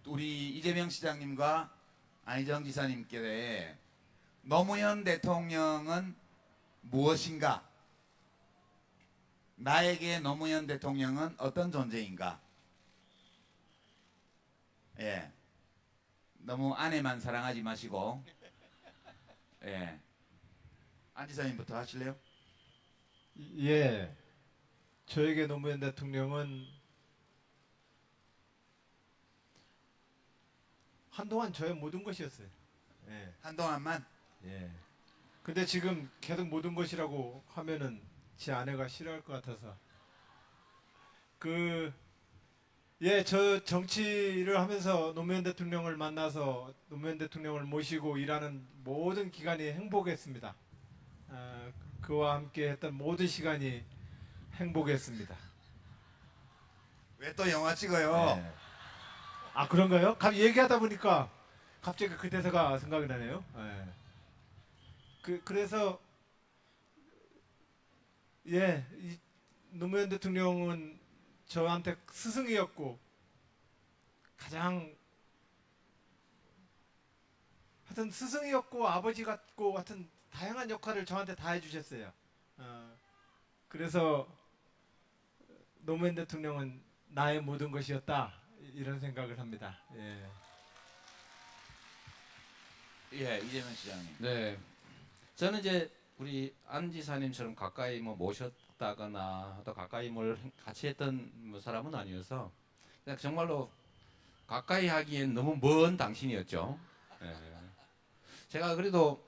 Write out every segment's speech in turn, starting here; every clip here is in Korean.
우리 이재명 시장님과 안희정 지사님께 노무현 대통령은 무엇인가? 나에게 노무현 대통령은 어떤 존재인가? 예. 너무 아내만 사랑하지 마시고, 예. 안 지사님부터 하실래요? 예, 저에게 노무현 대통령은 한동안 저의 모든 것이었어요. 예, 한동안만? 예. 근데 지금 계속 모든 것이라고 하면은 제 아내가 싫어할 것 같아서 저 정치를 하면서 노무현 대통령을 만나서 노무현 대통령을 모시고 일하는 모든 기간이 행복했습니다. 그와 함께 했던 모든 시간이 행복했습니다. 왜 또 영화 찍어요? 예. 아 그런가요? 얘기하다 보니까 갑자기 그 대사가 생각이 나네요. 예. 그래서 이 노무현 대통령은 저한테 스승이었고 가장 하여튼 스승이었고 아버지 같고 하여튼 다양한 역할을 저한테 다 해주셨어요. 그래서 노무현 대통령은 나의 모든 것이었다 이런 생각을 합니다. 예. 예, 이재명 시장님. 네, 저는 이제 우리 안 지사님처럼 가까이 뭐 모셨다거나 또 가까이 뭘 같이 했던 뭐 사람은 아니어서 그냥 정말로 가까이 하기엔 너무 먼 당신이었죠. 예. 제가 그래도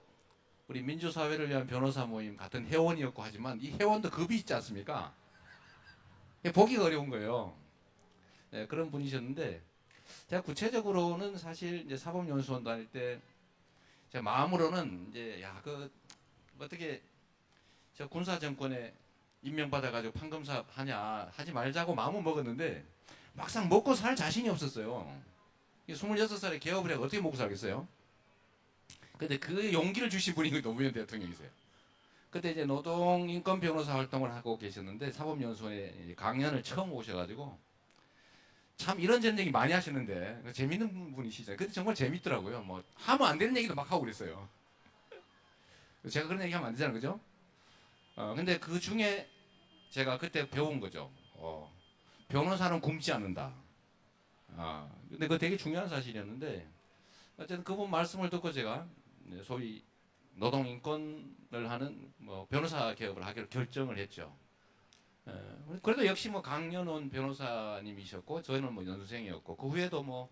우리 민주사회를 위한 변호사 모임 같은 회원이었고 하지만 이 회원도 급이 있지 않습니까? 보기가 어려운 거예요. 예, 그런 분이셨는데 제가 구체적으로는 사실 이제 사법연수원 다닐 때 제 마음으로는 이제 어떻게 저 군사 정권에 임명받아가지고 판검사 하냐 하지 말자고 마음은 먹었는데 막상 먹고 살 자신이 없었어요. 26살에 개업을 해서 어떻게 먹고 살겠어요? 근데 그 용기를 주신 분이 노무현 대통령이세요. 그때 이제 노동인권 변호사 활동을 하고 계셨는데 사법연수원에 강연을 처음 오셔가지고 참 이런저런 얘기 많이 하시는데 재밌는 분이시죠. 근데 정말 재밌더라고요. 뭐 하면 안 되는 얘기도 막 하고 그랬어요. 제가 그런 얘기 하면 안 되잖아요, 그죠? 근데 그 중에 제가 그때 배운 거죠. 변호사는 굶지 않는다. 근데 그거 되게 중요한 사실이었는데 어쨌든 그분 말씀을 듣고 제가 소위 노동인권을 하는 뭐 변호사 개업을 하기로 결정을 했죠. 그래도 역시 뭐 강연원 변호사님이셨고 저희는 뭐 연수생이었고 그 후에도 뭐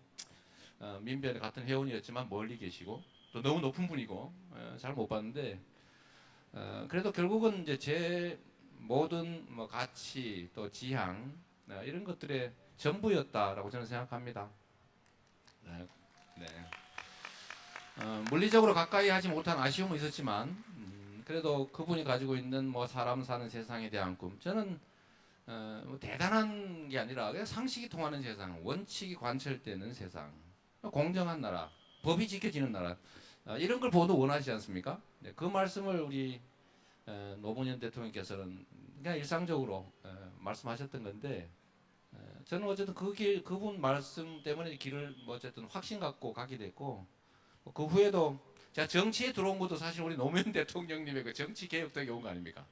민변의 같은 회원이었지만 멀리 계시고 또 너무 높은 분이고 잘 못 봤는데 그래도 결국은 이제 제 모든 뭐 가치 또 지향 이런 것들의 전부였다라고 저는 생각합니다. 네. 네. 물리적으로 가까이 하지 못한 아쉬움은 있었지만 그래도 그분이 가지고 있는 뭐 사람 사는 세상에 대한 꿈 저는 뭐 대단한 게 아니라 그냥 상식이 통하는 세상, 원칙이 관철되는 세상, 공정한 나라, 법이 지켜지는 나라 이런 걸 모두 원하지 않습니까? 네, 그 말씀을 우리 노무현 대통령께서는 그냥 일상적으로 말씀하셨던 건데 저는 어쨌든 그분 말씀 때문에 길을 뭐 어쨌든 확신 갖고 가게 됐고 그 후에도 제가 정치에 들어온 것도 사실 우리 노무현 대통령님의 그 정치 개혁 덕에 온 거 아닙니까?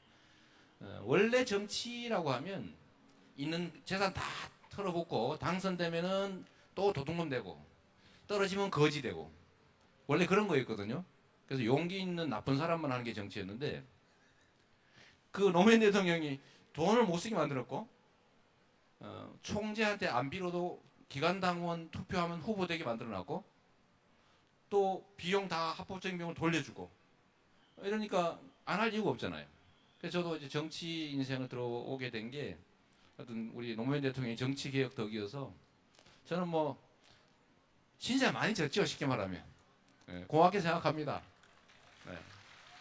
원래 정치라고 하면 있는 재산 다 털어붓고 당선되면은 또 도둑놈 되고 떨어지면 거지 되고 원래 그런 거였거든요. 그래서 용기 있는 나쁜 사람만 하는 게 정치였는데 그 노무현 대통령이 돈을 못 쓰게 만들었고 총재한테 안 빌어도 기관당원 투표하면 후보되게 만들어놨고 또 비용 다 합법적인 비용을 돌려주고 이러니까 안 할 이유가 없잖아요. 그래서 저도 이제 정치 인생을 들어오게 된 게 어떤 우리 노무현 대통령의 정치 개혁 덕이어서 저는 뭐 진짜 많이 졌죠 쉽게 말하면 고맙게 생각합니다. 네.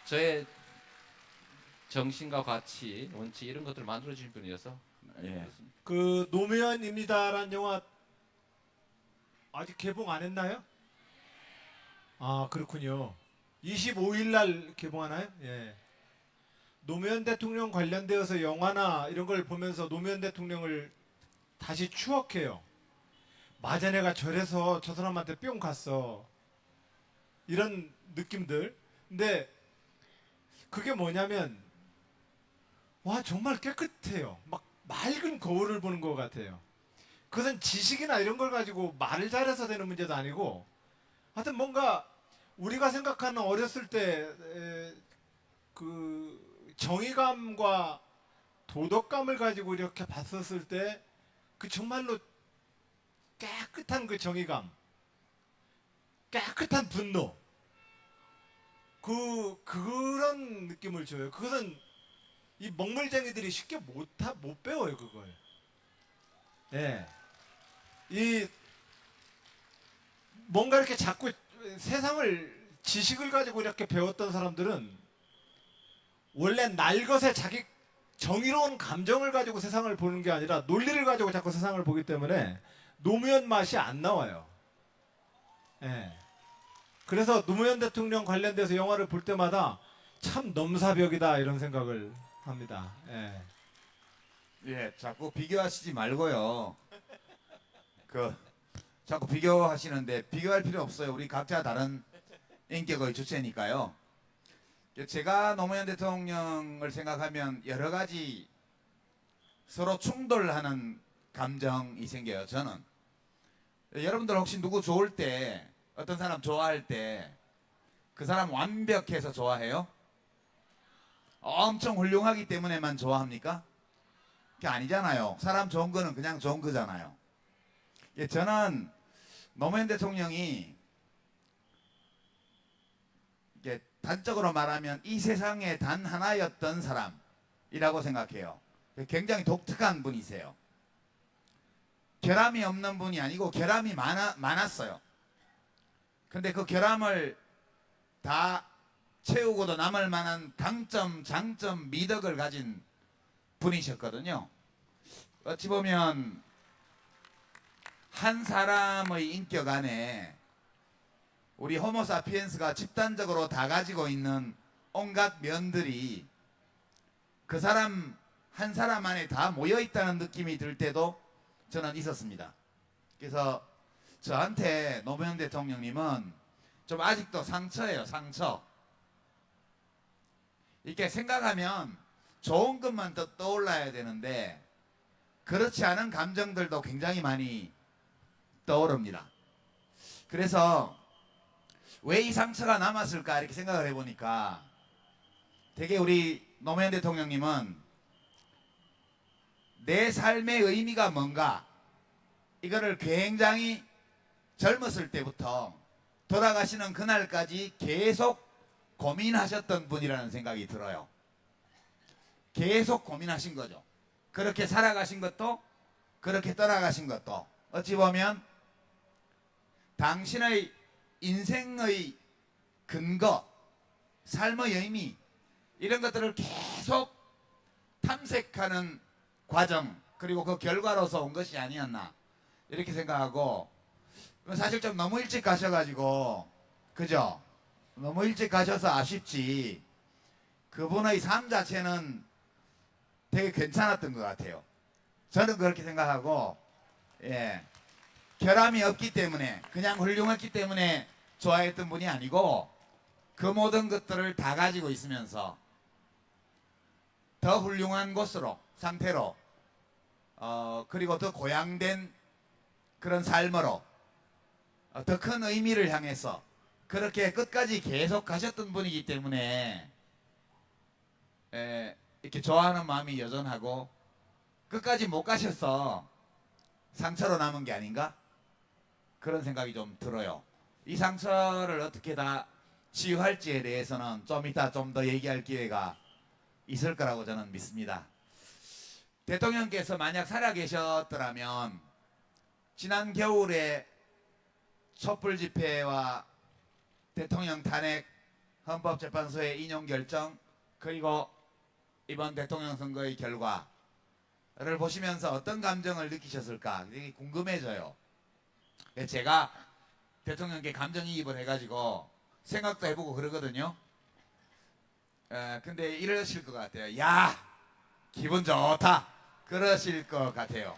저의 정신과 가치, 원칙 이런 것들을 만들어 주신 분이어서 예. 그 노무현입니다라는 영화 아직 개봉 안 했나요? 아 그렇군요. 25일 날 개봉하나요? 예. 노무현 대통령 관련되어서 영화나 이런 걸 보면서 노무현 대통령을 다시 추억해요. 마자네가 절에서 저 사람한테 뿅 갔어. 이런 느낌들. 근데 그게 뭐냐면 와 정말 깨끗해요. 막 맑은 거울을 보는 것 같아요. 그것은 지식이나 이런 걸 가지고 말을 잘해서 되는 문제도 아니고 하여튼 뭔가 우리가 생각하는 어렸을 때 그 정의감과 도덕감을 가지고 이렇게 봤었을 때 그 정말로 깨끗한 그 정의감, 깨끗한 분노, 그런 느낌을 줘요. 그것은 이 먹물쟁이들이 쉽게 못 배워요, 그걸. 예. 이 뭔가 이렇게 자꾸 세상을 지식을 가지고 이렇게 배웠던 사람들은 원래 날 것에 자기 정의로운 감정을 가지고 세상을 보는 게 아니라 논리를 가지고 자꾸 세상을 보기 때문에 노무현 맛이 안 나와요. 예. 그래서 노무현 대통령 관련돼서 영화를 볼 때마다 참 넘사벽이다 이런 생각을 합니다. 예. 예, 자꾸 비교하시지 말고요. 그 자꾸 비교하시는데 비교할 필요 없어요. 우리 각자 다른 인격의 주체니까요. 제가 노무현 대통령을 생각하면 여러 가지 서로 충돌하는 감정이 생겨요. 저는 여러분들 혹시 누구 좋을 때 어떤 사람 좋아할 때 그 사람 완벽해서 좋아해요? 엄청 훌륭하기 때문에만 좋아합니까? 그게 아니잖아요. 사람 좋은 거는 그냥 좋은 거잖아요. 예, 저는 노무현 대통령이 이게 단적으로 말하면 이 세상에 단 하나였던 사람이라고 생각해요. 굉장히 독특한 분이세요. 결함이 없는 분이 아니고 결함이 많았어요. 근데 그 결함을 다 채우고도 남을 만한 강점, 장점, 미덕을 가진 분이셨거든요. 어찌 보면 한 사람의 인격 안에 우리 호모사피엔스가 집단적으로 다 가지고 있는 온갖 면들이 그 사람 한 사람 안에 다 모여 있다는 느낌이 들 때도 저는 있었습니다. 그래서 저한테 노무현 대통령님은 좀 아직도 상처예요. 상처. 이렇게 생각하면 좋은 것만 더 떠올라야 되는데 그렇지 않은 감정들도 굉장히 많이 떠오릅니다. 그래서 왜 이 상처가 남았을까 이렇게 생각을 해보니까 되게 우리 노무현 대통령님은 내 삶의 의미가 뭔가 이거를 굉장히 젊었을 때부터 돌아가시는 그날까지 계속 고민하셨던 분이라는 생각이 들어요. 계속 고민하신 거죠. 그렇게 살아가신 것도 그렇게 떠나가신 것도 어찌 보면 당신의 인생의 근거, 삶의 의미 이런 것들을 계속 탐색하는 과정 그리고 그 결과로서 온 것이 아니었나 이렇게 생각하고 사실 좀 너무 일찍 가셔가지고 그죠? 너무 일찍 가셔서 아쉽지 그분의 삶 자체는 되게 괜찮았던 것 같아요. 저는 그렇게 생각하고 예. 결함이 없기 때문에 그냥 훌륭했기 때문에 좋아했던 분이 아니고 그 모든 것들을 다 가지고 있으면서 더 훌륭한 곳으로 상태로 그리고 더 고양된 그런 삶으로 더 큰 의미를 향해서 그렇게 끝까지 계속 가셨던 분이기 때문에 이렇게 좋아하는 마음이 여전하고 끝까지 못 가셔서 상처로 남은 게 아닌가? 그런 생각이 좀 들어요. 이 상처를 어떻게 다 치유할지에 대해서는 좀 이따 좀 더 얘기할 기회가 있을 거라고 저는 믿습니다. 대통령께서 만약 살아계셨더라면 지난 겨울에 촛불 집회와 대통령 탄핵 헌법재판소의 인용 결정 그리고 이번 대통령 선거의 결과를 보시면서 어떤 감정을 느끼셨을까 되게 궁금해져요. 제가 대통령께 감정이입을 해가지고 생각도 해보고 그러거든요. 근데 이러실 것 같아요. 야 기분 좋다 그러실 것 같아요.